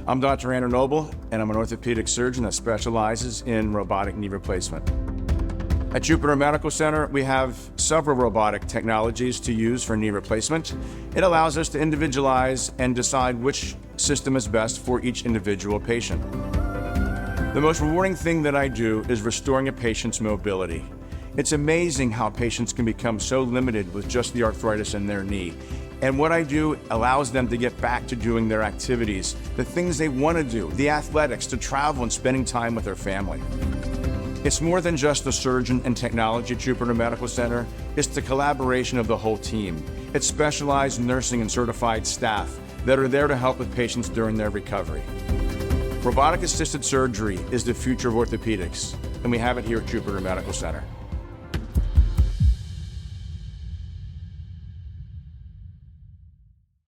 I'm Dr. Andrew Noble, and I'm an orthopedic surgeon that specializes in robotic knee replacement. At Jupiter Medical Center, we have several robotic technologies to use for knee replacement. It allows us to individualize and decide which system is best for each individual patient. The most rewarding thing that I do is restoring a patient's mobility. It's amazing how patients can become so limited with just the arthritis in their knee. And what I do allows them to get back to doing their activities, the things they want to do, the athletics, to travel and spending time with their family. It's more than just the surgeon and technology at Jupiter Medical Center. It's the collaboration of the whole team. It's specialized nursing and certified staff that are there to help with patients during their recovery. Robotic-assisted surgery is the future of orthopedics, and we have it here at Jupiter Medical Center.